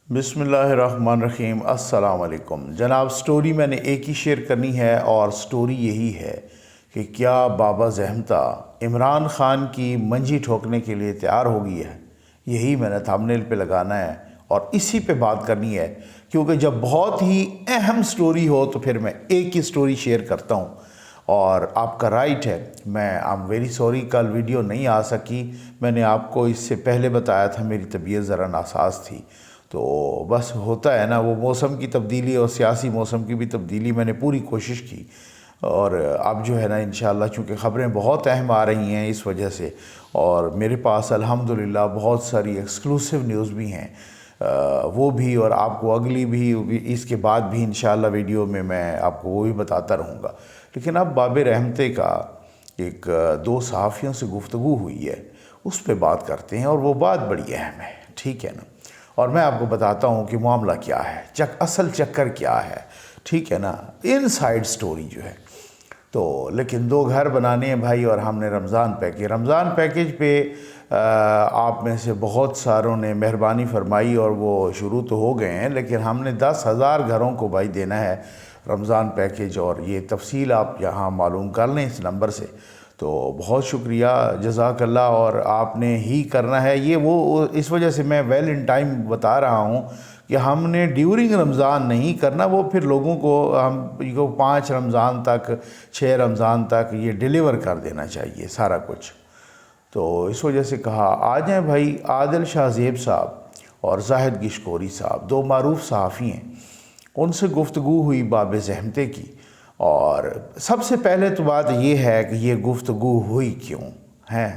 بسم اللہ الرحمن الرحیم۔ السلام علیکم جناب۔ سٹوری میں نے ایک ہی شیئر کرنی ہے اور سٹوری یہی ہے کہ کیا بابا زحمتہ عمران خان کی منجی ٹھوکنے کے لیے تیار ہو گئی ہے۔ یہی میں نے تھمبنیل پہ لگانا ہے اور اسی پہ بات کرنی ہے، کیونکہ جب بہت ہی اہم سٹوری ہو تو پھر میں ایک ہی سٹوری شیئر کرتا ہوں اور آپ کا رائٹ ہے۔ میں ویری سوری کل ویڈیو نہیں آ سکی، میں نے آپ کو اس سے پہلے بتایا تھا میری طبیعت ذرا ناساز تھی، تو بس ہوتا ہے نا، وہ موسم کی تبدیلی اور سیاسی موسم کی بھی تبدیلی، میں نے پوری کوشش کی اور اب جو ہے نا انشاءاللہ چونکہ خبریں بہت اہم آ رہی ہیں اس وجہ سے، اور میرے پاس الحمدللہ بہت ساری ایکسکلوسیو نیوز بھی ہیں، وہ بھی اور آپ کو اگلی بھی اس کے بعد بھی انشاءاللہ ویڈیو میں آپ کو وہ بھی بتاتا رہوں گا۔ لیکن اب باب رحمتے کا ایک دو صحافیوں سے گفتگو ہوئی ہے، اس پہ بات کرتے ہیں اور وہ بات بڑی اہم ہے، ٹھیک ہے نا، اور میں آپ کو بتاتا ہوں کہ معاملہ کیا ہے، اصل چکر کیا ہے، ٹھیک ہے نا، ان سائیڈ سٹوری جو ہے۔ تو لیکن دو گھر بنانے ہیں بھائی، اور ہم نے رمضان پیکیج پہ آپ میں سے بہت ساروں نے مہربانی فرمائی اور وہ شروع تو ہو گئے ہیں، لیکن ہم نے 10,000 گھروں کو بھائی دینا ہے رمضان پیکیج، اور یہ تفصیل آپ یہاں معلوم کر لیں اس نمبر سے۔ تو بہت شکریہ، جزاک اللہ، اور آپ نے ہی کرنا ہے یہ، وہ اس وجہ سے میں ویل ان ٹائم بتا رہا ہوں کہ ہم نے ڈیورنگ رمضان نہیں کرنا، وہ پھر لوگوں کو ہم 5 رمضان تک 6 رمضان تک یہ ڈیلیور کر دینا چاہیے سارا کچھ۔ تو اس وجہ سے کہا آ جائیں بھائی۔ عادل شاہ زیب صاحب اور زاہد گشکوری صاحب دو معروف صحافی ہیں، ان سے گفتگو ہوئی باب زحمتے کی، اور سب سے پہلے تو بات یہ ہے کہ یہ گفتگو ہوئی کیوں ہے۔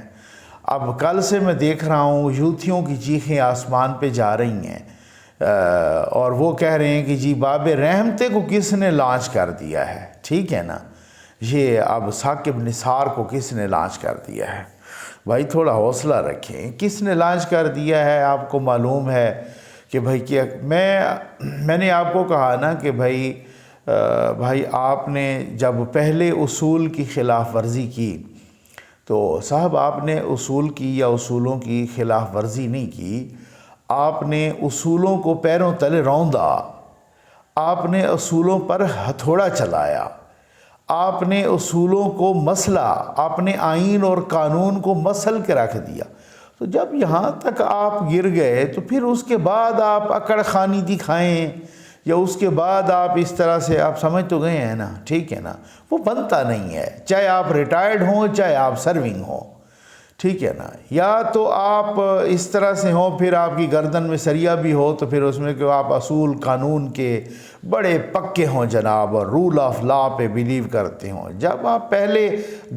اب کل سے میں دیکھ رہا ہوں یوتھیوں کی چیخیں آسمان پہ جا رہی ہیں، اور وہ کہہ رہے ہیں کہ جی باب رحمتے کو کس نے لانچ کر دیا ہے، ٹھیک ہے نا، یہ اب ثاقب نثار کو کس نے لانچ کر دیا ہے۔ بھائی تھوڑا حوصلہ رکھیں، کس نے لانچ کر دیا ہے آپ کو معلوم ہے کہ بھائی کیا، میں نے آپ کو کہا نا کہ بھائی آپ نے جب پہلے اصول کی خلاف ورزی کی تو صاحب آپ نے اصول کی یا اصولوں کی خلاف ورزی نہیں کی، آپ نے اصولوں کو پیروں تلے روندا، آپ نے اصولوں پر ہتھوڑا چلایا، آپ نے اصولوں کو مسلا، آپ نے آئین اور قانون کو مسل کے رکھ دیا۔ تو جب یہاں تک آپ گر گئے تو پھر اس کے بعد آپ اکڑ خانی دکھائیں یا اس کے بعد آپ اس طرح سے، آپ سمجھ تو گئے ہیں نا، ٹھیک ہے نا، وہ بنتا نہیں ہے، چاہے آپ ریٹائرڈ ہوں چاہے آپ سرونگ ہوں، ٹھیک ہے نا، یا تو آپ اس طرح سے ہوں، پھر آپ کی گردن میں سریا بھی ہو تو پھر اس میں کہ آپ اصول قانون کے بڑے پکے ہوں جناب، اور رول آف لا پہ بیلیو کرتے ہوں۔ جب آپ پہلے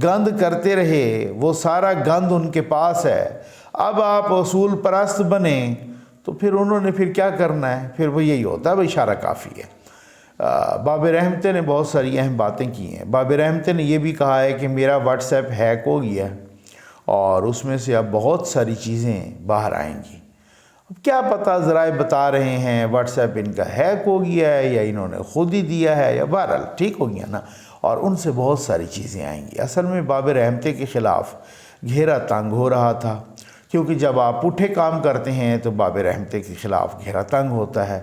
گند کرتے رہے، وہ سارا گند ان کے پاس ہے، اب آپ اصول پرست بنیں تو پھر انہوں نے پھر کیا کرنا ہے، پھر وہ یہی ہوتا ہے، اشارہ کافی ہے۔ باب رحمتے نے بہت ساری اہم باتیں کی ہیں۔ باب رحمتے نے یہ بھی کہا ہے کہ میرا واٹس ایپ ہیک ہو گیا ہے اور اس میں سے اب بہت ساری چیزیں باہر آئیں گی۔ اب کیا پتہ، ذرائع بتا رہے ہیں واٹس ایپ ان کا ہیک ہو گیا ہے یا انہوں نے خود ہی دیا ہے، یا بہرحال ٹھیک ہو گیا نا، اور ان سے بہت ساری چیزیں آئیں گی۔ اصل میں باب رحمتے کے خلاف گھیرا تنگ ہو رہا تھا، کیونکہ جب آپ پٹھے کام کرتے ہیں تو باب رحمتے کے خلاف گھیرا تنگ ہوتا ہے۔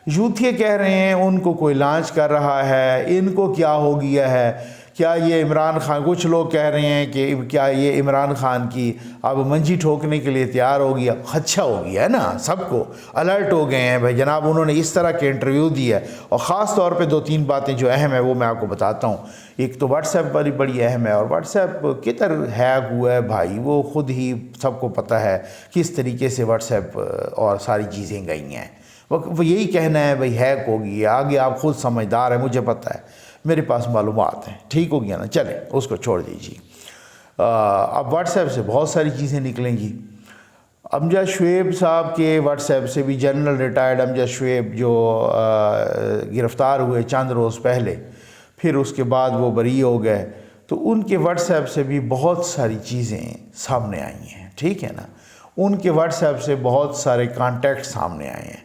یوتھیے کہہ رہے ہیں ان کو کوئی لانچ کر رہا ہے، ان کو کیا ہو گیا ہے، کیا یہ عمران خان، کچھ لوگ کہہ رہے ہیں کہ کیا یہ عمران خان کی اب منجی ٹھوکنے کے لیے تیار ہو گیا، خدشہ ہو گیا ہے نا، سب کو الرٹ ہو گئے ہیں بھائی جناب، انہوں نے اس طرح کے انٹرویو دیا ہے، اور خاص طور پہ 2-3 باتیں جو اہم ہیں وہ میں آپ کو بتاتا ہوں۔ ایک تو واٹس ایپ بڑی اہم ہے، اور واٹس ایپ کدھر ہیک ہوا ہے بھائی، وہ خود ہی سب کو پتہ ہے کس طریقے سے واٹس ایپ اور ساری چیزیں گئی ہیں۔ وہ یہی کہنا ہے بھائی ہیک ہوگی ہے، آگے آپ خود سمجھدار ہیں، مجھے پتہ ہے، میرے پاس معلومات ہیں، ٹھیک ہو گیا نا، چلیں اس کو چھوڑ دیجیے۔ اب واٹس ایپ سے بہت ساری چیزیں نکلیں گی۔ امجد شعیب صاحب کے واٹس ایپ سے بھی، جنرل ریٹائرڈ امجد شعیب جو گرفتار ہوئے چند روز پہلے، پھر اس کے بعد وہ بری ہو گئے، تو ان کے واٹس ایپ سے بھی بہت ساری چیزیں سامنے آئی ہیں، ٹھیک ہے نا، ان کے واٹس ایپ سے بہت سارے کانٹیکٹ سامنے آئے ہیں،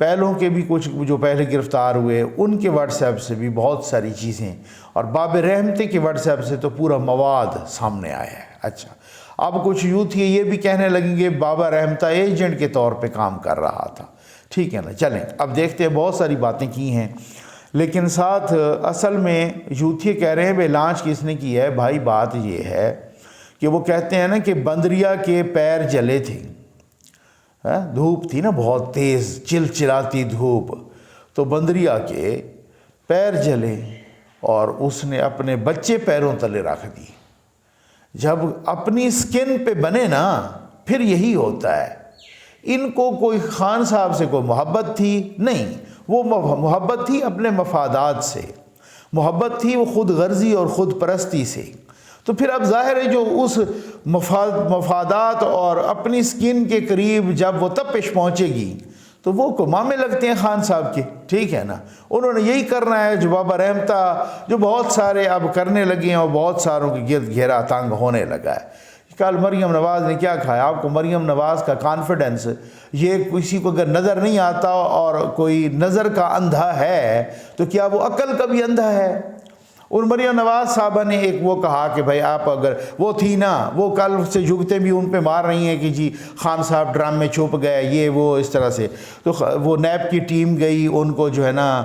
پہلوں کے بھی کچھ جو پہلے گرفتار ہوئے ان کے واٹس ایپ سے بھی بہت ساری چیزیں، اور باب رحمتے کے واٹس ایپ سے تو پورا مواد سامنے آیا ہے۔ اچھا، اب کچھ یوتھ یہ بھی کہنے لگیں گے بابا رحمتہ ایجنٹ کے طور پہ کام کر رہا تھا۔ ٹھیک ہے نا. چلیں اب دیکھتے ہیں, بہت ساری باتیں کی ہیں لیکن ساتھ اصل میں یوتھی کہہ رہے ہیں بے لانچ کس نے کی ہے. بھائی بات یہ ہے کہ وہ کہتے ہیں نا کہ بندریا کے پیر جلے تھے, دھوپ تھی نا بہت تیز چلچلاتی دھوپ, تو بندریا کے پیر جلے اور اس نے اپنے بچے پیروں تلے رکھ دی. جب اپنی سکن پہ بنے نا پھر یہی ہوتا ہے. ان کو کوئی خان صاحب سے کوئی محبت تھی نہیں, وہ محبت تھی اپنے مفادات سے, محبت تھی وہ خود غرضی اور خود پرستی سے. تو پھر اب ظاہر ہے جو اس مفادات اور اپنی سکن کے قریب جب وہ تپش پہنچے گی تو وہ کومامے لگتے ہیں خان صاحب کے, ٹھیک ہے نا. انہوں نے یہی کرنا ہے جو بابا رحمتہ جو بہت سارے اب کرنے لگے ہیں اور بہت ساروں کے گرد گھیرا تنگ ہونے لگا ہے. کل مریم نواز نے کیا کھایا آپ کو؟ مریم نواز کا کانفیڈنس, یہ کسی کو اگر نظر نہیں آتا اور کوئی نظر کا اندھا ہے تو کیا وہ عقل کا بھی اندھا ہے؟ اور مریم نواز صاحبہ نے ایک وہ کہا کہ بھائی آپ اگر وہ تھی نا, وہ کل سے جھگتے بھی ان پہ مار رہی ہیں کہ جی خان صاحب ڈرام میں چھپ گئے یہ وہ اس طرح سے. تو وہ نیب کی ٹیم گئی ان کو جو ہے نا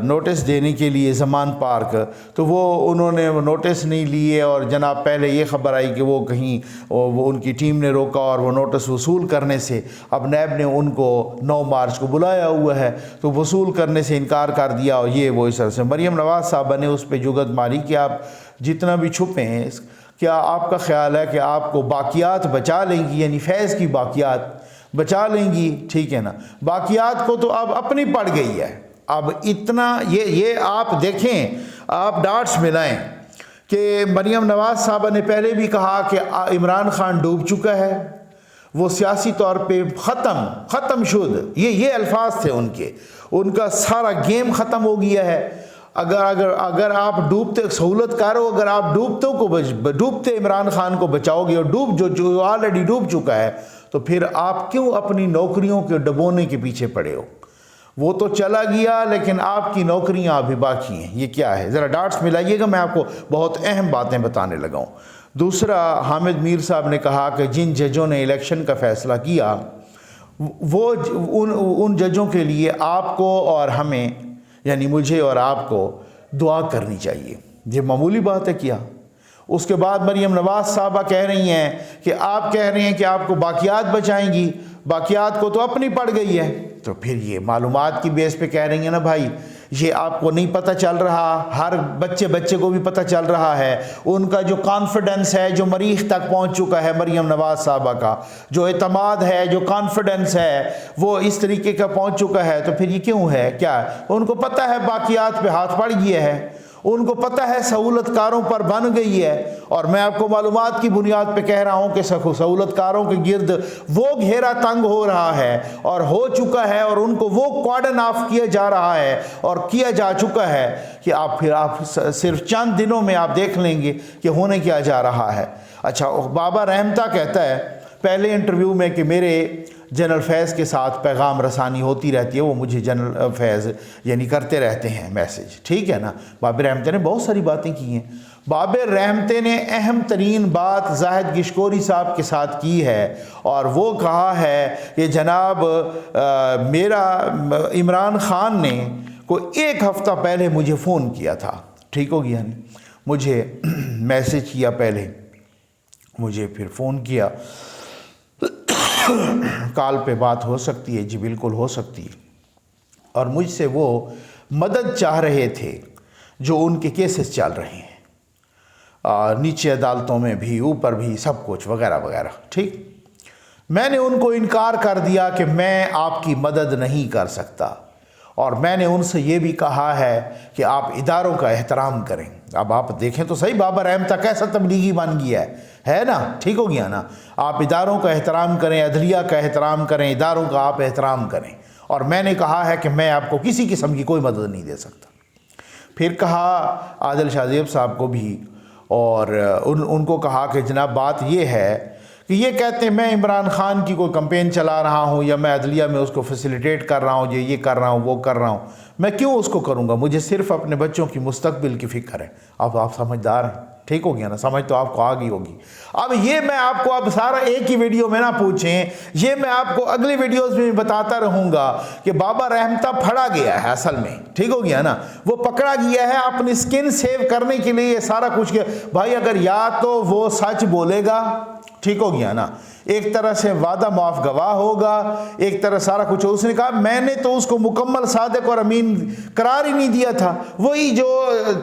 نوٹس دینے کے لیے زمان پارک, تو وہ انہوں نے نوٹس نہیں لیے اور جناب پہلے یہ خبر آئی کہ وہ کہیں وہ ان کی ٹیم نے روکا اور وہ نوٹس وصول کرنے سے اب نیب نے ان کو 9 مارچ کو بلایا ہوا ہے تو وصول کرنے سے انکار کر دیا اور یہ وہ اس طرح سے. مریم نواز صاحبہ نے اس پہ جگت ماری کہ آپ جتنا بھی چھپے ہیں, کیا آپ کا خیال ہے کہ آپ کو باقیات بچا لیں گی, یعنی فیض کی باقیات بچا لیں گی؟ ٹھیک ہے نا. باقیات کو تو اب اپنی پڑ گئی ہے. اب اتنا یہ آپ دیکھیں, آپ ڈاٹس ملائیں کہ مریم نواز صاحبہ نے پہلے بھی کہا کہ عمران خان ڈوب چکا ہے, وہ سیاسی طور پہ ختم شد, یہ الفاظ تھے ان کے, ان کا سارا گیم ختم ہو گیا ہے. اگر آپ ڈوبتے سہولت کارو, اگر آپ ڈوبتے عمران خان کو بچاؤ گے اور جو آلریڈی ڈوب چکا ہے, تو پھر آپ کیوں اپنی نوکریوں کے ڈبونے کے پیچھے پڑے ہو؟ وہ تو چلا گیا لیکن آپ کی نوکریاں ابھی باقی ہیں. یہ کیا ہے ذرا ڈاٹس ملائیے گا, میں آپ کو بہت اہم باتیں بتانے لگا ہوں. دوسرا, حامد میر صاحب نے کہا کہ جن ججوں نے الیکشن کا فیصلہ کیا وہ ان ججوں کے لیے آپ کو اور ہمیں, یعنی مجھے اور آپ کو دعا کرنی چاہیے. یہ معمولی بات ہے کیا؟ اس کے بعد مریم نواز صاحبہ کہہ رہی ہیں کہ آپ کہہ رہے ہیں کہ آپ کو باقیات بچائیں گی, باقیات کو تو اپنی پڑ گئی ہے. تو پھر یہ معلومات کی بیس پہ کہہ رہی ہیں نا بھائی, یہ آپ کو نہیں پتہ چل رہا, ہر بچے کو بھی پتہ چل رہا ہے. ان کا جو کانفیڈنس ہے جو مریخ تک پہنچ چکا ہے مریم نواز صاحبہ کا, جو اعتماد ہے جو کانفیڈنس ہے وہ اس طریقے کا پہنچ چکا ہے. تو پھر یہ کیوں ہے؟ کیا ان کو پتہ ہے باقیات پہ ہاتھ پڑ گیا ہے, ان کو پتہ ہے سہولت کاروں پر بن گئی ہے. اور میں آپ کو معلومات کی بنیاد پہ کہہ رہا ہوں کہ سہولت کاروں کے گرد وہ گھیرا تنگ ہو رہا ہے اور ہو چکا ہے, اور ان کو وہ کارڈن آف کیا جا رہا ہے اور کیا جا چکا ہے کہ آپ صرف چند دنوں میں آپ دیکھ لیں گے کہ ہونے کیا جا رہا ہے. اچھا, بابا رحمتہ کہتا ہے پہلے انٹرویو میں کہ میرے جنرل فیض کے ساتھ پیغام رسانی ہوتی رہتی ہے, وہ مجھے جنرل فیض یعنی کرتے رہتے ہیں میسیج, ٹھیک ہے نا. بابر رحمتہ نے بہت ساری باتیں کی ہیں. بابر رحمتہ نے اہم ترین بات زاہد گشکوری صاحب کے ساتھ کی ہے اور وہ کہا ہے کہ جناب میرا عمران خان نے کوئی 1 ہفتہ پہلے مجھے فون کیا تھا, ٹھیک ہو گیا نہیں, مجھے میسیج کیا پہلے, مجھے پھر فون کیا. کال پہ بات ہو سکتی ہے؟ جی بالکل ہو سکتی ہے. اور مجھ سے وہ مدد چاہ رہے تھے جو ان کے کیسز چل رہے ہیں نیچے عدالتوں میں بھی, اوپر بھی, سب کچھ وغیرہ وغیرہ, ٹھیک. میں نے ان کو انکار کر دیا کہ میں آپ کی مدد نہیں کر سکتا, اور میں نے ان سے یہ بھی کہا ہے کہ آپ اداروں کا احترام کریں. اب آپ دیکھیں تو صحیح بابا رحمتہ کیسا تبلیغی بن گیا ہے نا, ٹھیک ہو گیا نا. آپ اداروں کا احترام کریں, عدلیہ کا احترام کریں, اداروں کا آپ احترام کریں. اور میں نے کہا ہے کہ میں آپ کو کسی قسم کی کوئی مدد نہیں دے سکتا. پھر کہا عادل شاہ زیب صاحب کو بھی, اور ان کو کہا کہ جناب بات یہ ہے کہ یہ کہتے ہیں میں عمران خان کی کوئی کمپین چلا رہا ہوں یا میں عدلیہ میں اس کو فیسیلیٹیٹ کر رہا ہوں, یہ کر رہا ہوں, وہ کر رہا ہوں. میں کیوں اس کو کروں گا؟ مجھے صرف اپنے بچوں کی مستقبل کی فکر ہے. آپ سمجھدار ہیں. ٹھیک ہو گیا نا, سمجھ تو آپ کو آ گئی ہوگی. اب یہ میں آپ کو اب سارا ایک ہی ویڈیو میں نہ پوچھیں, یہ میں آپ کو اگلی ویڈیوز میں بتاتا رہوں گا کہ بابا رحمتہ پھڑا گیا ہے اصل میں, ٹھیک ہو گیا نا, وہ پکڑا گیا ہے اپنی سکن سیو کرنے کے لیے یہ سارا کچھ کیا. بھائی اگر یا تو وہ سچ بولے گا, ٹھیک ہو گیا نا, ایک طرح سے وعدہ معاف گواہ ہوگا, ایک طرح سارا کچھ. اس نے کہا میں نے تو اس کو مکمل صادق اور امین قرار ہی نہیں دیا تھا, وہی جو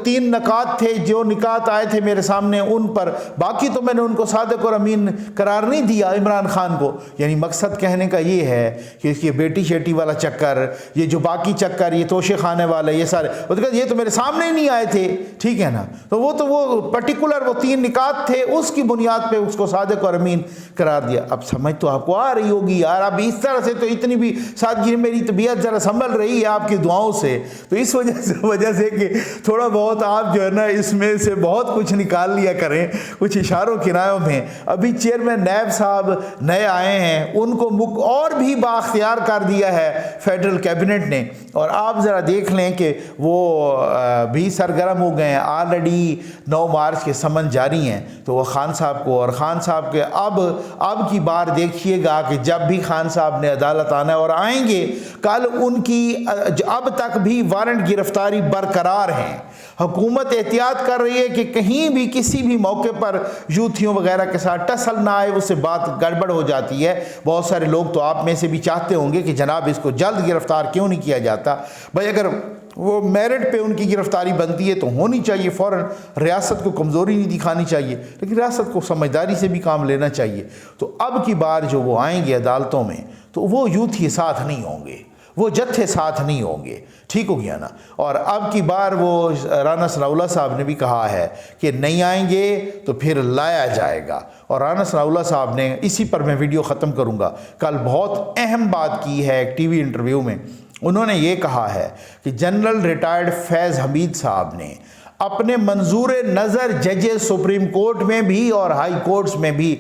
3 نکات تھے, جو نکات آئے تھے میرے سامنے ان پر, باقی تو میں نے ان کو صادق اور امین قرار نہیں دیا عمران خان کو. یعنی مقصد کہنے کا یہ ہے کہ اس کی بیٹی شیٹی والا چکر, یہ جو باقی چکر, یہ توشے خانے والے, یہ سارے یہ تو میرے سامنے ہی نہیں آئے تھے, ٹھیک ہے نا. تو وہ پرٹیکولر وہ 3 نکات تھے, اس کی بنیاد پہ اس کو صادق اور امین قرار دیا. اب سمجھ تو آپ کو آ رہی ہوگی یار. اب اس طرح سے تو اتنی بھی سادگی, میری طبیعت ذرا سنبھل رہی ہے آپ کی دعاؤں سے, تو اس وجہ سے کہ تھوڑا بہت آپ جو ہے نا اس میں سے بہت کچھ نکال لیا کریں, کچھ اشاروں کنایوں میں. ابھی چیئرمین نیب صاحب نئے آئے ہیں, ان کو اور بھی بااختیار کر دیا ہے فیڈرل کیبنٹ نے, اور آپ ذرا دیکھ لیں کہ وہ بھی سرگرم ہو گئے ہیں. آلریڈی 9 مارچ کے سمن جاری ہیں, تو وہ خان صاحب کو, اور خان صاحب کے اب کی بار دیکھیے گا کہ جب بھی خان صاحب نے عدالت آنا ہے, اور آئیں گے کل, ان کی اب تک بھی وارنٹ گرفتاری برقرار ہیں. حکومت احتیاط کر رہی ہے کہ کہیں بھی کسی بھی موقع پر یوتھیوں وغیرہ کے ساتھ ٹسل نہ آئے, اس سے بات گڑبڑ ہو جاتی ہے. بہت سارے لوگ تو آپ میں سے بھی چاہتے ہوں گے کہ جناب اس کو جلد گرفتار کیوں نہیں کیا جاتا. بھائی اگر وہ میرٹ پہ ان کی گرفتاری بنتی ہے تو ہونی چاہیے فوراً, ریاست کو کمزوری نہیں دکھانی چاہیے, لیکن ریاست کو سمجھداری سے بھی کام لینا چاہیے. تو اب کی بار جو وہ آئیں گے عدالتوں میں, تو وہ یوتھی ساتھ نہیں ہوں گے, وہ جتھے ساتھ نہیں ہوں گے, ٹھیک ہو گیا نا. اور اب کی بار وہ رانا ثناءاللہ صاحب نے بھی کہا ہے کہ نہیں آئیں گے تو پھر لایا جائے گا. اور رانا ثناءاللہ صاحب نے, اسی پر میں ویڈیو ختم کروں گا, کل بہت اہم بات کی ہے ایک ٹی وی انٹرویو میں. انہوں نے یہ کہا ہے کہ جنرل ریٹائرڈ فیض حمید صاحب نے اپنے منظور نظر ججز سپریم کورٹ میں بھی اور ہائی کورٹس میں بھی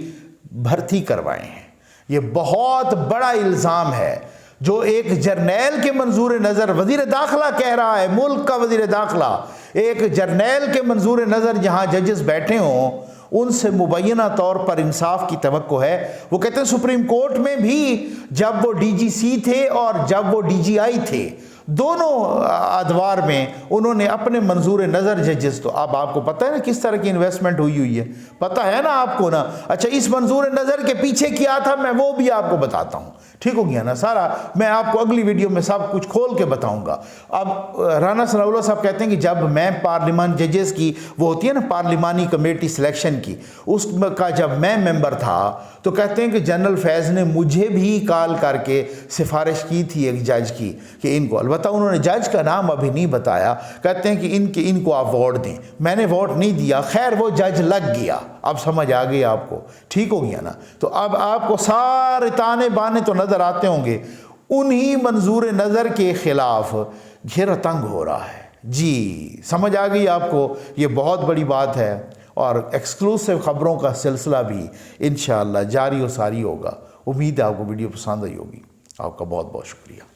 بھرتی کروائے ہیں. یہ بہت بڑا الزام ہے جو ایک جرنیل کے منظور نظر, وزیر داخلہ کہہ رہا ہے, ملک کا وزیر داخلہ, ایک جرنیل کے منظور نظر جہاں ججز بیٹھے ہوں, ان سے مبینہ طور پر انصاف کی توقع ہے. وہ کہتے ہیں سپریم کورٹ میں بھی جب وہ ڈی جی سی تھے اور جب وہ ڈی جی آئی تھے, دونوں ادوار میں انہوں نے اپنے منظور نظر ججز, تو اب آپ کو پتہ ہے نا کس طرح کی انویسٹمنٹ ہوئی ہے, پتہ ہے نا آپ کو نا. اچھا, اس منظور نظر کے پیچھے کیا تھا میں وہ بھی آپ کو بتاتا ہوں, ٹھیک ہو گیا نا. سارا میں آپ کو اگلی ویڈیو میں سب کچھ کھول کے بتاؤں گا. اب رانا ثناءاللہ صاحب کہتے ہیں کہ جب میں پارلیمان ججز کی وہ ہوتی ہے نا پارلیمانی کمیٹی سلیکشن کی, اس کا جب میں ممبر تھا, تو کہتے ہیں کہ جنرل فیض نے مجھے بھی کال کر کے سفارش کی تھی ایک جج کی کہ ان کو, البتہ انہوں نے جج کا نام ابھی نہیں بتایا, کہتے ہیں کہ ان کو آپ ووٹ دیں. میں نے ووٹ نہیں دیا, خیر وہ جج لگ گیا. اب سمجھ آ گئی آپ کو, ٹھیک ہو گیا نا. تو اب آپ کو سارے تانے بانے تو نظر آتے ہوں گے, انہی منظور نظر کے خلاف گھیرا تنگ ہو رہا ہے. جی سمجھ آ گئی آپ کو, یہ بہت بڑی بات ہے. اور ایکسکلوسیو خبروں کا سلسلہ بھی انشاءاللہ جاری و ساری ہوگا. امید ہے آپ کو ویڈیو پسند آئی ہوگی. آپ کا بہت بہت شکریہ.